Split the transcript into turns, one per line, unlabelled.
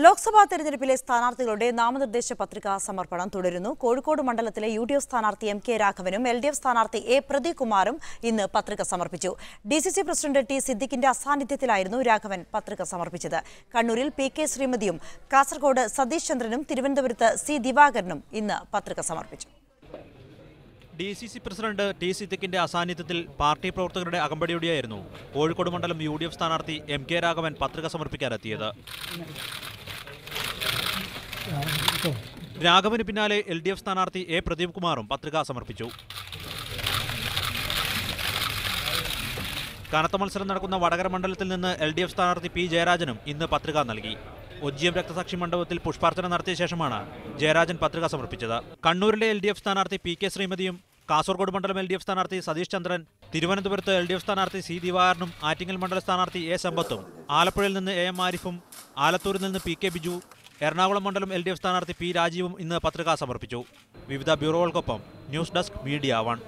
ലോക്സഭാ തെരഞ്ഞെടുപ്പിലെ സ്ഥാനാർത്ഥികളുടെ നാമനിർദ്ദേശ പത്രികാ സമർപ്പണം തുടരുന്നു. കോഴിക്കോട് മണ്ഡലത്തിലെ യു.ഡി.എഫ് സ്ഥാനാർത്ഥി എം.കെ. രാഘവനും എൽ.ഡി.എഫ് സ്ഥാനാർത്ഥി എ. പ്രദീപ് കുമാറും ഇന്ന് പത്രിക സമർപ്പിച്ചു. DCC president T. സിദ്ദിഖിന്റെ അസാന്നിധ്യത്തിലായിരുന്നു രാഘവൻ പത്രിക സമർപ്പിച്ചത്. കണ്ണൂരിൽ പി.കെ. ശ്രീമതിയും കാസർഗോഡ് സതീഷ് ചന്ദ്രനും തിരുവനന്തപുരത്ത് സി. ദിവാകരനും ഇന്ന് പത്രിക സമർപ്പിച്ചു.
DCC president T. സിദ്ദിഖിന്റെ അസാന്നിധ്യത്തിൽ പാർട്ടി പ്രവർത്തകരുടെ അകമ്പടിയോടെയായിരുന്നു കോഴിക്കോട് മണ്ഡലം യു.ഡി.എഫ് സ്ഥാനാർത്ഥി എം.കെ. രാഘവൻ പത്രിക സമർപ്പിക്കാനെത്തിയത്. രാഘവന് പിന്നാലെ എൽ.ഡി.എഫ് സ്ഥാനാർത്ഥി എ. പ്രദീപ് കുമാറും പത്രിക സമർപ്പിച്ചു. കനത്ത മത്സരം നടക്കുന്ന വടകര മണ്ഡലത്തിൽ നിന്ന് എൽ.ഡി.എഫ് സ്ഥാനാർത്ഥി പി. ജയരാജനും ഇന്ന് പത്രിക നൽകി. ഒജിയം രക്തസാക്ഷി മണ്ഡപത്തിൽ പുഷ്പാർച്ചന നടത്തിയ ശേഷമാണ് ജയരാജൻ പത്രിക സമർപ്പിച്ചത്. കണ്ണൂരിലെ എൽ.ഡി.എഫ് സ്ഥാനാർത്ഥി പി.കെ. ശ്രീമതിയും കാസർഗോഡ് മണ്ഡലം എൽ.ഡി.എഫ് സ്ഥാനാർത്ഥി സതീഷ് ചന്ദ്രൻ, തിരുവനന്തപുരത്ത് എൽ.ഡി.എഫ് സ്ഥാനാർത്ഥി സി. ദിവാകരനും ആറ്റിങ്ങൽ മണ്ഡല സ്ഥാനാർത്ഥി എ. സമ്പത്തും, ആലപ്പുഴയിൽ നിന്ന് എ. എം. ആരിഫും, ആലത്തൂരിൽ നിന്ന് പി.കെ. ബിജു, എറണാകുളം മണ്ഡലം എൽ.ഡി.എഫ് സ്ഥാനാർത്ഥി പി. രാജീവും ഇന്ന് പത്രിക സമർപ്പിച്ചു. വിവിധ ബ്യൂറോകൾക്കൊപ്പം ന്യൂസ് ഡെസ്ക് മീഡിയ 1.